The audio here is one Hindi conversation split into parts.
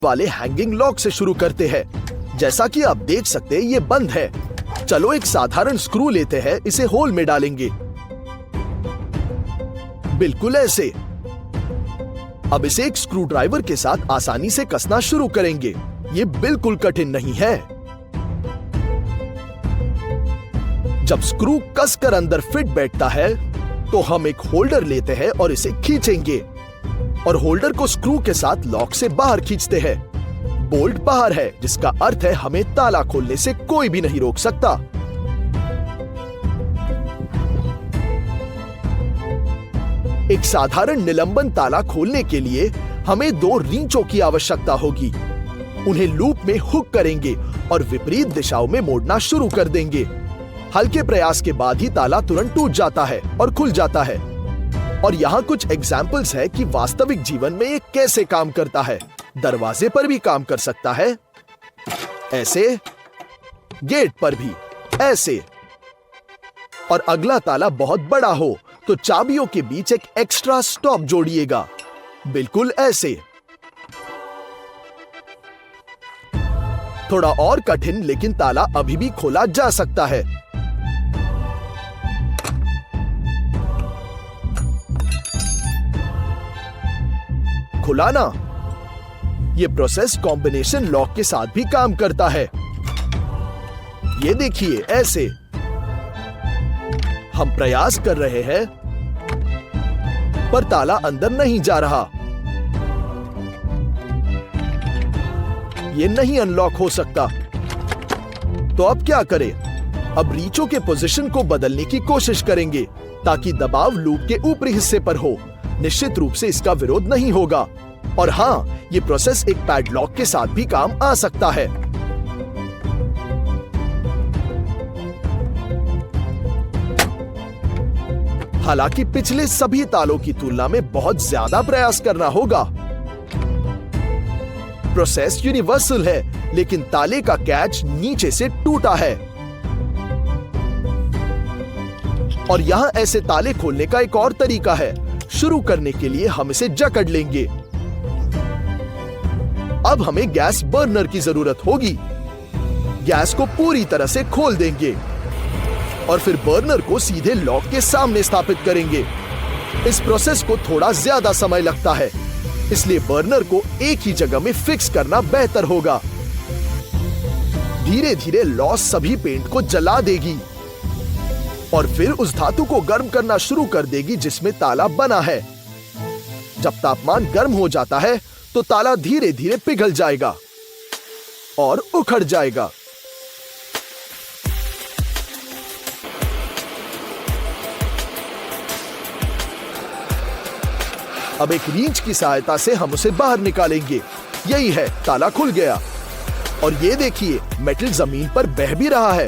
वाले हैंगिंग लॉक से शुरू करते हैं। जैसा कि आप देख सकते हैं ये बंद है। चलो एक साधारण स्क्रू लेते हैं, इसे होल में डालेंगे, बिल्कुल ऐसे। अब इसे एक स्क्रू ड्राइवर के साथ आसानी से कसना शुरू करेंगे। ये बिल्कुल कठिन नहीं है। जब स्क्रू कसकर अंदर फिट बैठता है तो हम एक होल्डर लेते हैं और इसे खींचेंगे और होल्डर को स्क्रू के साथ लॉक से बाहर खींचते हैं। बोल्ट बाहर है, जिसका अर्थ है हमें ताला खोलने से कोई भी नहीं रोक सकता। एक साधारण निलंबन ताला खोलने के लिए हमें 2 रींचों की आवश्यकता होगी। उन्हें लूप में हुक करेंगे और विपरीत दिशाओं में मोड़ना शुरू कर देंगे। हल्के प्रयास के बाद ही ताला तुरंत टूट जाता है और खुल जाता है। और यहाँ कुछ एग्जाम्पल्स है कि वास्तविक जीवन में ये कैसे काम करता है। दरवाजे पर भी काम कर सकता है, ऐसे, गेट पर भी ऐसे। और अगला ताला बहुत बड़ा हो तो चाबियों के बीच एक एक्स्ट्रा स्टॉप जोड़िएगा, बिल्कुल ऐसे। थोड़ा और कठिन, लेकिन ताला अभी भी खोला जा सकता है। खुला ना। यह प्रोसेस कॉम्बिनेशन लॉक के साथ भी काम करता है। ये देखिए, ऐसे। हम प्रयास कर रहे हैं पर ताला अंदर नहीं जा रहा। ये नहीं अनलॉक हो सकता। तो अब क्या करें? अब रीचों के पोजीशन को बदलने की कोशिश करेंगे ताकि दबाव लूप के ऊपरी हिस्से पर हो। निश्चित रूप से इसका विरोध नहीं होगा। और हाँ, ये प्रोसेस एक पैडलॉक के साथ भी काम आ सकता है। हालांकि पिछले सभी तालों की तुलना में बहुत ज्यादा प्रयास करना होगा। प्रोसेस यूनिवर्सल है, लेकिन ताले का कैच नीचे से टूटा है। और यहां ऐसे ताले खोलने का एक और तरीका है। शुरू करने के लिए हम इसे जकड़ लेंगे। अब हमें गैस बर्नर की जरूरत होगी। गैस को पूरी तरह से खोल देंगे और फिर बर्नर को सीधे लॉक के सामने स्थापित करेंगे। इस प्रोसेस को थोड़ा ज्यादा समय लगता है, इसलिए बर्नर को एक ही जगह में फिक्स करना बेहतर होगा। धीरे धीरे लॉस सभी पेंट को जला देगी और फिर उस धातु को गर्म करना शुरू कर देगी जिसमें ताला बना है। जब तापमान गर्म हो जाता है तो ताला धीरे धीरे पिघल जाएगा और उखड़ जाएगा। अब एक रींच की सहायता से हम उसे बाहर निकालेंगे। यही है, ताला खुल गया। और ये देखिए, मेटल जमीन पर बह भी रहा है।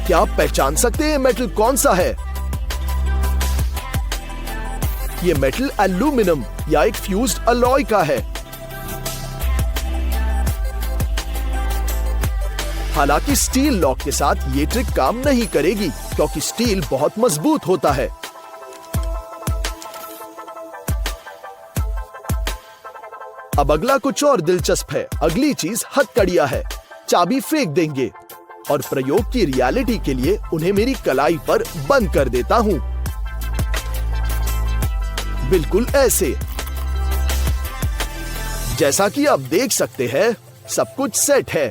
क्या आप पहचान सकते हैं मेटल कौन सा है? ये मेटल एल्यूमिनियम या एक फ्यूज्ड अलॉय का है। हालांकि स्टील लॉक के साथ ये ट्रिक काम नहीं करेगी क्योंकि स्टील बहुत मजबूत होता है। अब अगला कुछ और दिलचस्प है। अगली चीज हथकड़ियां है। चाबी फेंक देंगे और प्रयोग की रियलिटी के लिए उन्हें मेरी कलाई पर बंद कर देता हूं, बिल्कुल ऐसे। जैसा कि आप देख सकते हैं, सब कुछ सेट है।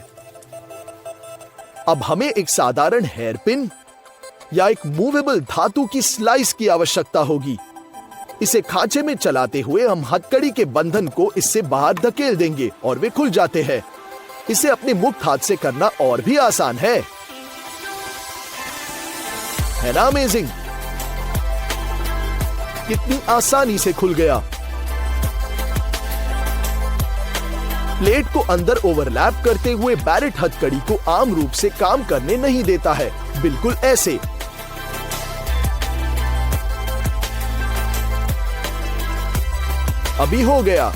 अब हमें एक साधारण हेयर पिन या एक मूवेबल धातु की स्लाइस की आवश्यकता होगी। इसे खांचे में चलाते हुए हम हथकड़ी के बंधन को इससे बाहर धकेल देंगे और वे खुल जाते हैं। इसे अपने मुक्त हाथ से करना और भी आसान है ना? अमेजिंग! कितनी आसानी से खुल गया। प्लेट को अंदर ओवरलैप करते हुए बैरेट हथकड़ी को आम रूप से काम करने नहीं देता है, बिल्कुल ऐसे। अभी हो गया,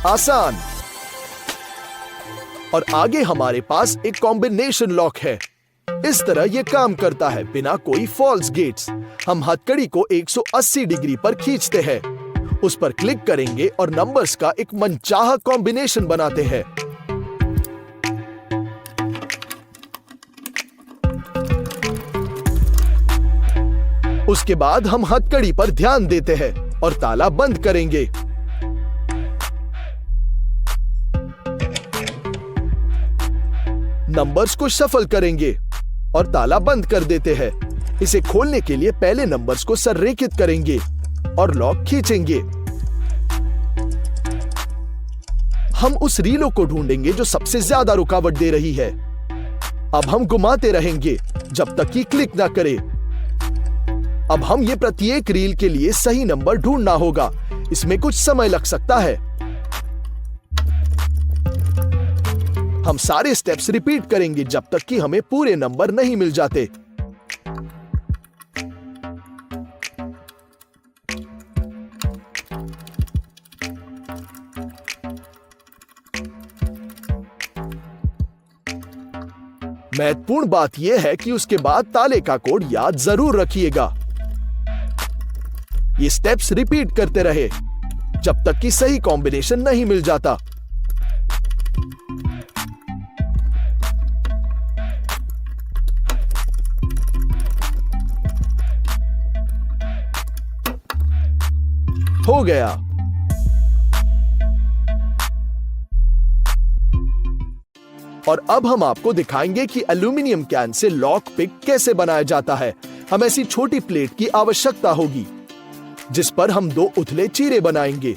आसान। और आगे हमारे पास एक कॉम्बिनेशन लॉक है। इस तरह यह काम करता है बिना कोई फॉल्स गेट्स। हम हथकड़ी को 180 डिग्री पर खींचते हैं। उस पर क्लिक करेंगे और नंबर्स का एक मनचाहा कॉम्बिनेशन बनाते हैं। उसके बाद हम हथकड़ी पर ध्यान देते हैं और ताला बंद करेंगे। नंबर्स को शफल करेंगे और ताला बंद कर देते हैं। इसे खोलने के लिए पहले नंबर्स को संरेखित करेंगे और लॉक खींचेंगे। हम उस रीलो को ढूंढेंगे जो सबसे ज्यादा रुकावट दे रही है। अब हम घुमाते रहेंगे जब तक कि क्लिक ना करे। अब हम ये प्रत्येक रील के लिए सही नंबर ढूंढना होगा। इसमें कुछ समय लग सकता है। हम सारे स्टेप्स रिपीट करेंगे जब तक कि हमें पूरे नंबर नहीं मिल जाते। महत्वपूर्ण बात यह है कि उसके बाद ताले का कोड याद जरूर रखिएगा। ये स्टेप्स रिपीट करते रहे जब तक कि सही कॉम्बिनेशन नहीं मिल जाता। हो गया। और अब हम आपको दिखाएंगे कि एल्यूमिनियम कैन से लॉक पिक कैसे बनाया जाता है। हम ऐसी छोटी प्लेट की आवश्यकता होगी जिस पर हम 2 उथले चीरे बनाएंगे।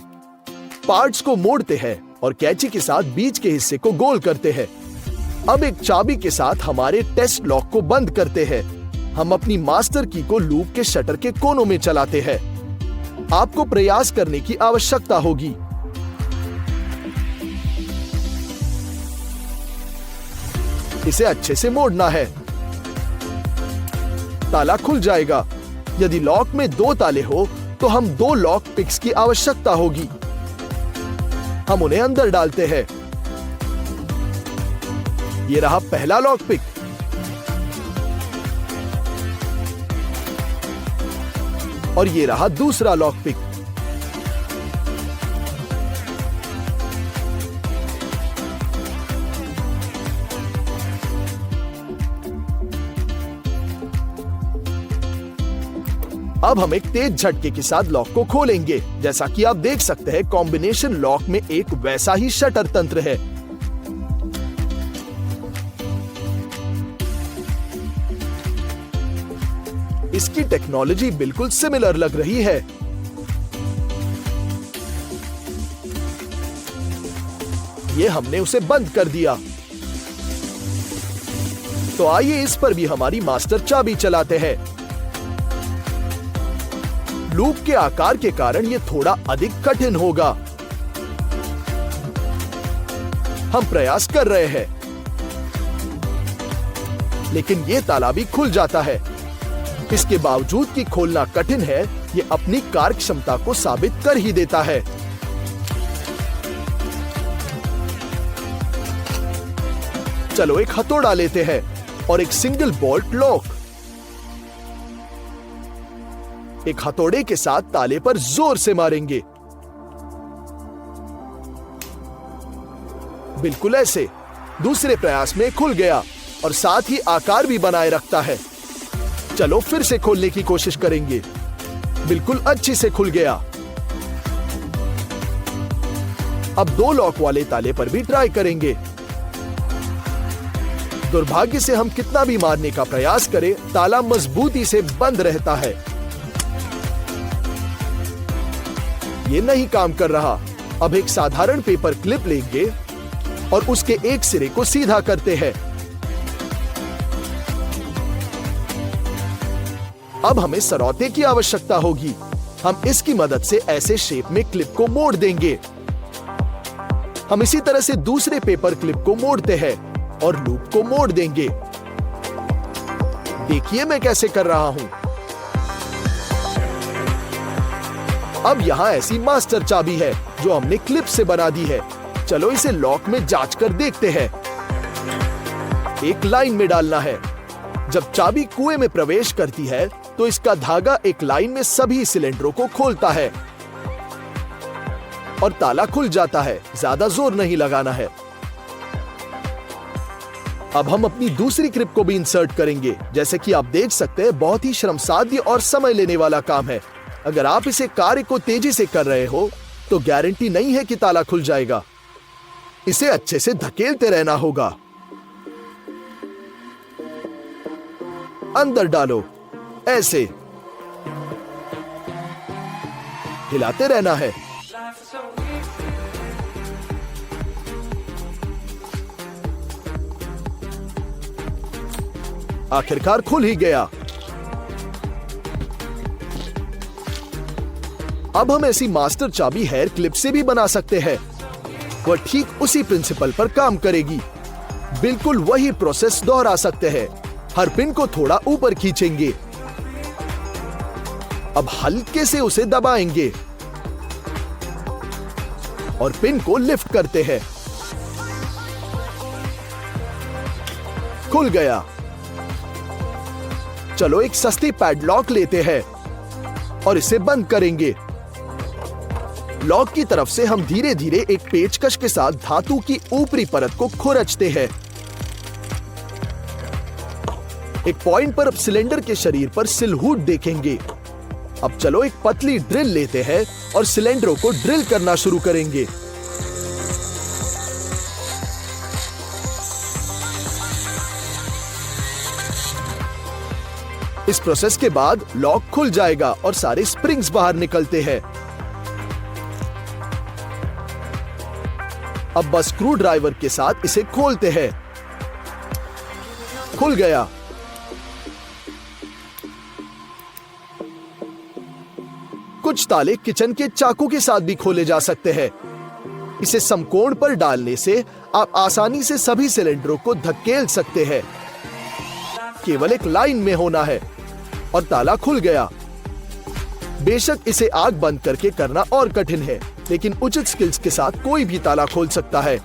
पार्ट्स को मोड़ते हैं और कैंची के साथ बीच के हिस्से को गोल करते हैं। अब एक चाबी के साथ हमारे टेस्ट लॉक को बंद करते हैं। हम अपनी मास्टर की को लूप के शटर के कोनों में चलाते हैं। आपको प्रयास करने की आवश्यकता होगी। इसे अच्छे से मोड़ना है। ताला खुल जाएगा। यदि लॉक में 2 ताले हो तो हम 2 लॉक पिक्स की आवश्यकता होगी। हम उन्हें अंदर डालते हैं। यह रहा पहला लॉक पिक। और ये रहा दूसरा लॉक पिक। अब हम एक तेज झटके के साथ लॉक को खोलेंगे। जैसा कि आप देख सकते हैं, कॉम्बिनेशन लॉक में एक वैसा ही शटर तंत्र है। इसकी टेक्नोलॉजी बिल्कुल सिमिलर लग रही है। ये हमने उसे बंद कर दिया। तो आइए इस पर भी हमारी मास्टर चाबी चलाते हैं। लूप के आकार के कारण यह थोड़ा अधिक कठिन होगा। हम प्रयास कर रहे हैं, लेकिन यह ताला भी खुल जाता है। इसके बावजूद कि खोलना कठिन है, यह अपनी कार्य क्षमता को साबित कर ही देता है। चलो एक हथौड़ा लेते हैं और एक सिंगल बोल्ट लॉक। एक हथौड़े के साथ ताले पर जोर से मारेंगे, बिल्कुल ऐसे। दूसरे प्रयास में खुल गया और साथ ही आकार भी बनाए रखता है। चलो फिर से खोलने की कोशिश करेंगे। बिल्कुल अच्छी से खुल गया। अब 2 लॉक वाले ताले पर भी ट्राई करेंगे। दुर्भाग्य से हम कितना भी मारने का प्रयास करें, ताला मजबूती से बंद रहता है। ये नहीं काम कर रहा। अब एक साधारण पेपर क्लिप लेंगे और उसके एक सिरे को सीधा करते हैं। अब हमें सरौते की आवश्यकता होगी। हम इसकी मदद से ऐसे शेप में क्लिप को मोड़ देंगे। हम इसी तरह से दूसरे पेपर क्लिप को मोड़ते हैं और लूप को मोड़ देंगे। देखिए मैं कैसे कर रहा हूं। अब यहां ऐसी मास्टर चाबी है जो हमने क्लिप से बना दी है। चलो इसे लॉक में जांच कर देखते हैं। एक लाइन में डालना है। जब चाबी कुएं में प्रवेश करती है तो इसका धागा एक लाइन में सभी सिलेंडरों को खोलता है। और ताला खुल जाता है। ज्यादा जोर नहीं लगाना है। अब हम अपनी दूसरी क्लिप को भी इंसर्ट करेंगे। जैसे कि आप देख सकते हैं, बहुत ही श्रमसाध्य और समय लेने वाला काम है। अगर आप इसे कार्य को तेजी से कर रहे हो तो गारंटी नहीं है कि ताला खुल जाएगा। इसे अच्छे से धकेलते रहना होगा। अंदर डालो, ऐसे हिलाते रहना है। आखिरकार खुल ही गया। अब हम ऐसी मास्टर चाबी हेयर क्लिप से भी बना सकते हैं। वह ठीक उसी प्रिंसिपल पर काम करेगी। बिल्कुल वही प्रोसेस दोहरा सकते हैं। हर पिन को थोड़ा ऊपर खींचेंगे। अब हल्के से उसे दबाएंगे और पिन को लिफ्ट करते हैं। खुल गया। चलो एक सस्ती पैडलॉक लेते हैं और इसे बंद करेंगे। लॉक की तरफ से हम धीरे धीरे एक पेचकश के साथ धातु की ऊपरी परत को खुरचते हैं। एक पॉइंट पर अब सिलेंडर के शरीर पर सिलहूट देखेंगे। अब चलो एक पतली ड्रिल लेते हैं और सिलेंडरों को ड्रिल करना शुरू करेंगे। इस प्रोसेस के बाद लॉक खुल जाएगा और सारे स्प्रिंग्स बाहर निकलते हैं। अब बस स्क्रू ड्राइवर के साथ इसे खोलते हैं। खुल गया। कुछ ताले किचन के चाकू के साथ भी खोले जा सकते हैं। इसे समकोण पर डालने से आप आसानी से सभी सिलेंडरों को धकेल सकते हैं। केवल एक लाइन में होना है और ताला खुल गया। बेशक इसे आग बंद करके करना और कठिन है, लेकिन उचित स्किल्स के साथ कोई भी ताला खोल सकता है।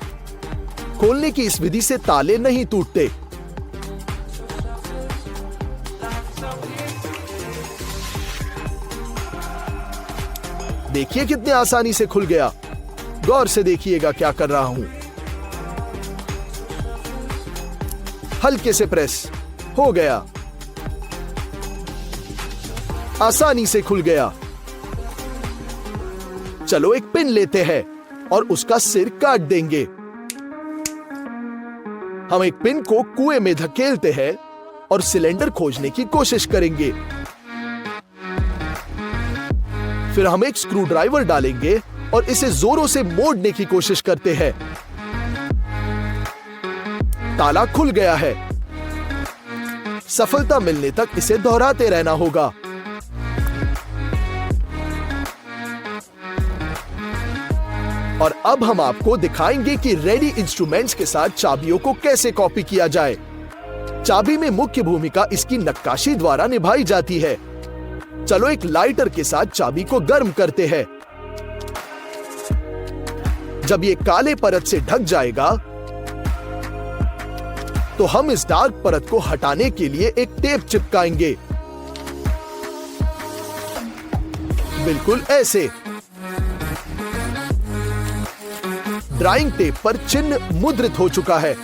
खोलने की इस विधि से ताले नहीं टूटते। देखिए कितने आसानी से खुल गया। गौर से देखिएगा क्या कर रहा हूं। हल्के से प्रेस हो गया। आसानी से खुल गया। चलो एक पिन लेते हैं और उसका सिर काट देंगे। हम एक पिन को कुएं में धकेलते हैं और सिलेंडर खोजने की कोशिश करेंगे। फिर हम एक स्क्रू ड्राइवर डालेंगे और इसे जोरों से मोड़ने की कोशिश करते हैं। ताला खुल गया है। सफलता मिलने तक इसे दोहराते रहना होगा। और अब हम आपको दिखाएंगे कि रेडी इंस्ट्रूमेंट्स के साथ चाबियों को कैसे कॉपी किया जाए। चाबी में मुख्य भूमिका इसकी नक्काशी द्वारा निभाई जाती है। चलो एक लाइटर के साथ चाबी को गर्म करते हैं। जब ये काले परत से ढक जाएगा तो हम इस डार्क परत को हटाने के लिए एक टेप चिपकाएंगे। बिल्कुल ऐसे। ड्राइंग टेप पर चिन्ह मुद्रित हो चुका है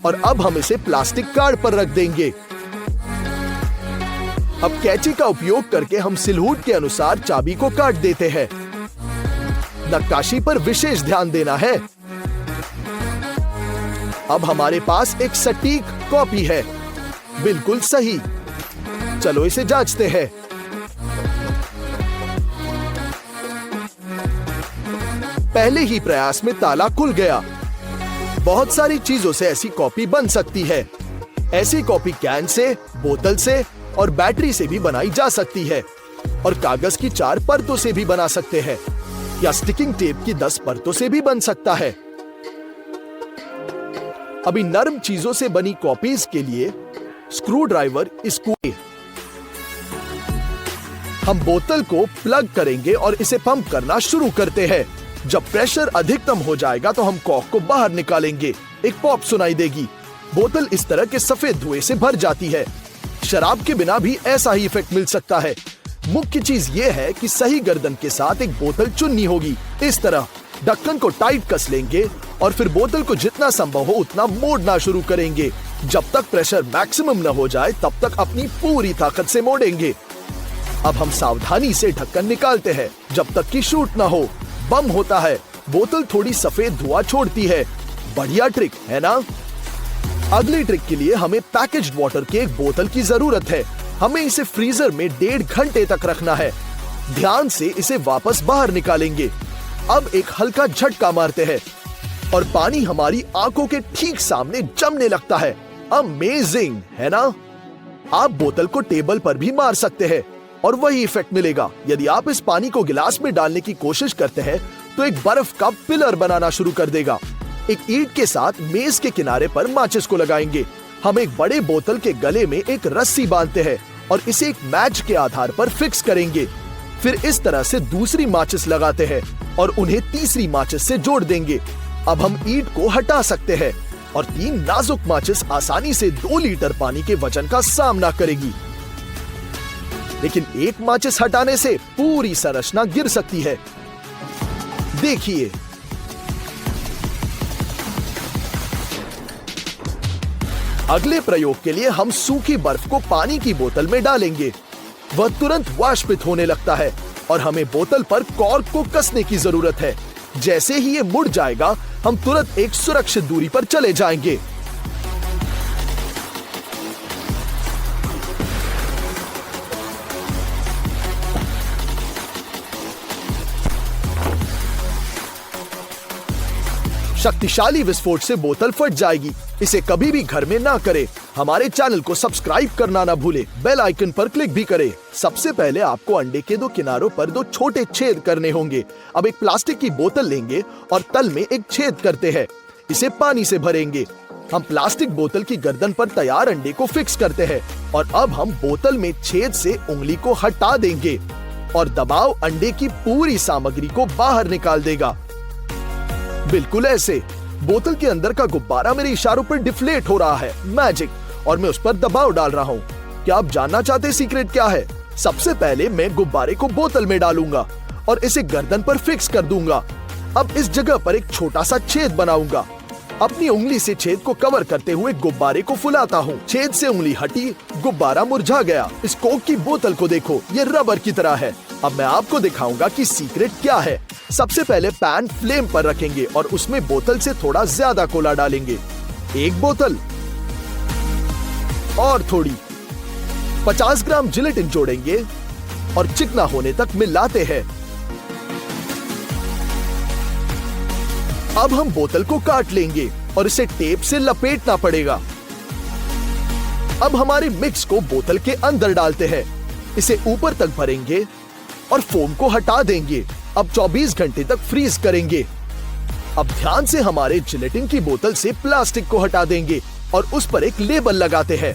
और अब हम इसे प्लास्टिक कार्ड पर रख देंगे। अब कैंची का उपयोग करके हम सिलहूट के अनुसार चाबी को काट देते हैं। नक्काशी पर विशेष ध्यान देना है। अब हमारे पास एक सटीक कॉपी है। बिल्कुल सही। चलो इसे जांचते हैं। पहले ही प्रयास में ताला खुल गया। बहुत सारी चीजों से ऐसी कॉपी बन सकती है। ऐसी कॉपी कैन से, बोतल से और बैटरी से भी बनाई जा सकती है और कागज की 4 परतों से भी बना सकते हैं या स्टिकिंग टेप की 10 परतों से भी बन सकता है। अभी नरम चीजों से बनी कॉपीज के लिए स्क्रू ड्राइवर इसको हम बोतल को प्लग करेंगे और इसे पंप करना शुरू करते हैं। जब प्रेशर अधिकतम हो जाएगा तो हम कॉर्क को बाहर निकालेंगे। एक पॉप सुनाई देगी। बोतल इस तरह के सफेद धुएं से भर जाती है। शराब के बिना भी ऐसा ही इफेक्ट मिल सकता है। मुख्य चीज यह है कि सही गर्दन के साथ एक बोतल चुननी होगी। इस तरह ढक्कन को टाइट कस लेंगे और फिर बोतल को जितना संभव हो उतना मोड़ना शुरू करेंगे। जब तक प्रेशर मैक्सिमम न हो जाए तब तक अपनी पूरी ताकत से मोड़ेंगे। अब हम सावधानी से ढक्कन निकालते हैं जब तक कि शूट न हो। बम होता है, बोतल थोड़ी सफेद धुआं छोड़ती है। बढ़िया ट्रिक है ना? अगली ट्रिक के लिए हमें पैकेज्ड वाटर की एक बोतल की जरूरत है। हमें इसे फ्रीजर में 1.5 घंटे तक रखना है। ध्यान से इसे वापस बाहर निकालेंगे। अब एक हल्का झटका मारते हैं और पानी हमारी आंखों के ठीक सामने जमने लगता है। अमेजिंग है ना? आप बोतल को टेबल पर भी मार सकते हैं और वही इफेक्ट मिलेगा। यदि आप इस पानी को गिलास में डालने की कोशिश करते हैं तो एक बर्फ का पिलर बनाना शुरू कर देगा। एक ईंट के साथ मेज के किनारे पर माचिस को लगाएंगे। हम एक बड़े बोतल के गले में एक रस्सी बांधते हैं और इसे एक मैच के आधार पर फिक्स करेंगे। फिर इस तरह से दूसरी माचिस लगाते हैं और उन्हें तीसरी माचिस से जोड़ देंगे। अब हम ईंट को हटा सकते हैं और 3 नाजुक माचिस आसानी से 2 लीटर पानी के वजन का सामना करेगी। लेकिन एक माचिस हटाने से पूरी संरचना गिर सकती है। देखिए, अगले प्रयोग के लिए हम सूखी बर्फ को पानी की बोतल में डालेंगे। वह तुरंत वाष्पित होने लगता है और हमें बोतल पर कॉर्क को कसने की जरूरत है। जैसे ही ये मुड़ जाएगा हम तुरंत एक सुरक्षित दूरी पर चले जाएंगे। शक्तिशाली विस्फोट से बोतल फट जाएगी। इसे कभी भी घर में ना करें। हमारे चैनल को सब्सक्राइब करना ना भूले। बेल आइकन पर क्लिक भी करें। सबसे पहले आपको अंडे के 2 किनारों पर 2 छोटे छेद करने होंगे। अब एक प्लास्टिक की बोतल लेंगे और तल में एक छेद करते हैं। इसे पानी से भरेंगे। हम प्लास्टिक बोतल की गर्दन पर तैयार अंडे को फिक्स करते हैं और अब हम बोतल में छेद से उंगली को हटा देंगे और दबाव अंडे की पूरी सामग्री को बाहर निकाल देगा। बिल्कुल ऐसे। बोतल के अंदर का गुब्बारा मेरे इशारों पर डिफ्लेट हो रहा है। मैजिक। और मैं उस पर दबाव डाल रहा हूँ। क्या आप जानना चाहते हैं सीक्रेट क्या है? सबसे पहले मैं गुब्बारे को बोतल में डालूंगा और इसे गर्दन पर फिक्स कर दूंगा। अब इस जगह पर एक छोटा सा छेद बनाऊंगा। अपनी उंगली से छेद को कवर करते हुए गुब्बारे को फुलाता हूँ। छेद से उंगली हटी, गुब्बारा मुरझा गया। इस कोक की बोतल को देखो, ये रबर की तरह है। अब मैं आपको दिखाऊंगा कि सीक्रेट क्या है। सबसे पहले पैन फ्लेम पर रखेंगे और उसमें बोतल से थोड़ा ज्यादा कोला डालेंगे। एक बोतल और थोड़ी 50 ग्राम जिलेटिन जोड़ेंगे और चिकना होने तक मिलाते हैं। अब हम बोतल को काट लेंगे और इसे टेप से लपेटना पड़ेगा। अब हमारे मिक्स को बोतल के अंदर डालते हैं। इसे ऊपर तक भरेंगे और फोम को हटा देंगे। अब 24 घंटे तक फ्रीज करेंगे। अब ध्यान से हमारे जिलेटिन की बोतल से प्लास्टिक को हटा देंगे और उस पर एक लेबल लगाते हैं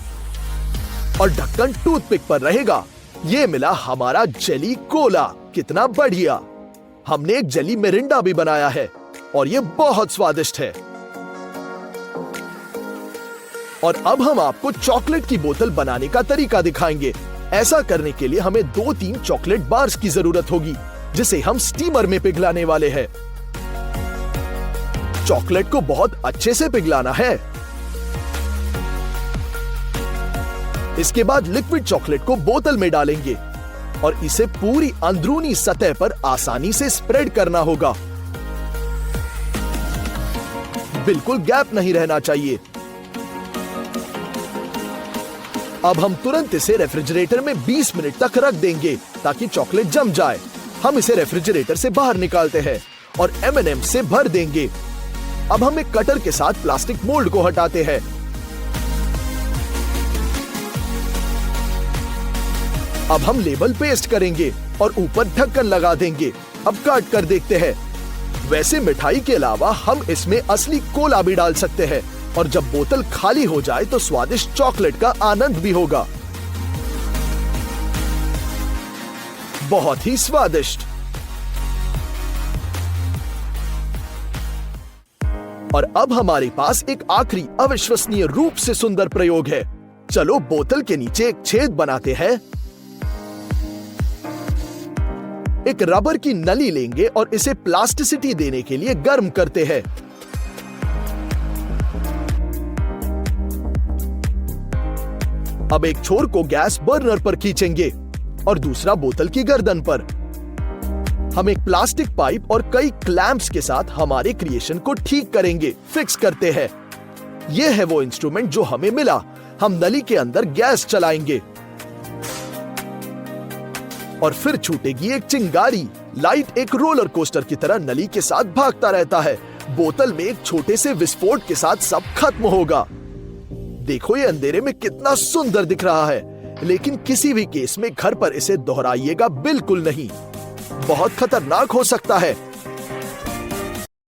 और ढक्कन टूथपिक पर रहेगा। ये मिला हमारा जेली कोला। कितना बढ़िया। हमने एक जेली मिरिंडा भी बनाया है और ये बहुत स्वादिष्ट है। और अब हम आपको चॉकलेट की बोतल बनाने का तरीका दिखाएंगे। ऐसा करने के लिए हमें 2-3 चॉकलेट बार्स की जरूरत होगी जिसे हम स्टीमर में पिघलाने वाले हैं। चॉकलेट को बहुत अच्छे से पिघलाना है। इसके बाद लिक्विड चॉकलेट को बोतल में डालेंगे और इसे पूरी अंदरूनी सतह पर आसानी से स्प्रेड करना होगा। बिल्कुल गैप नहीं रहना चाहिए। अब हम तुरंत इसे रेफ्रिजरेटर में 20 मिनट तक रख देंगे ताकि चॉकलेट जम जाए। हम इसे रेफ्रिजरेटर से बाहर निकालते हैं और M&M से भर देंगे। अब हम एक कटर के साथ प्लास्टिक मोल्ड को हटाते हैं। अब हम लेबल पेस्ट करेंगे और ऊपर ढक्कन लगा देंगे। अब काट कर देखते हैं। वैसे मिठाई के अलावा हम इसमें असली कोला भी डाल सकते हैं और जब बोतल खाली हो जाए तो स्वादिष्ट चॉकलेट का आनंद भी होगा। बहुत ही स्वादिष्ट। और अब हमारे पास एक आखिरी अविश्वसनीय रूप से सुंदर प्रयोग है। चलो बोतल के नीचे एक छेद बनाते हैं एक रबर की नली लेंगे और इसे प्लास्टिसिटी देने के लिए गर्म करते हैं। अब एक छोर को गैस बर्नर पर खींचेंगे और दूसरा बोतल की गर्दन पर। हम एक प्लास्टिक पाइप और कई क्लैंप्स के साथ हमारे क्रिएशन को ठीक करेंगे, फिक्स करते हैं। यह है वो इंस्ट्रूमेंट जो हमें मिला। हम नली के अंदर गैस चलाएंगे और फिर छूटेगी एक चिंगारी। लाइट एक रोलर कोस्टर की तरह नली के साथ भागता रहता है। बोतल में एक छोटे से विस्फोट के साथ सब खत्म होगा। देखो ये अंधेरे में कितना सुंदर दिख रहा है, लेकिन किसी भी केस में घर पर इसे दोहराइएगा बिल्कुल नहीं, बहुत खतरनाक हो सकता है।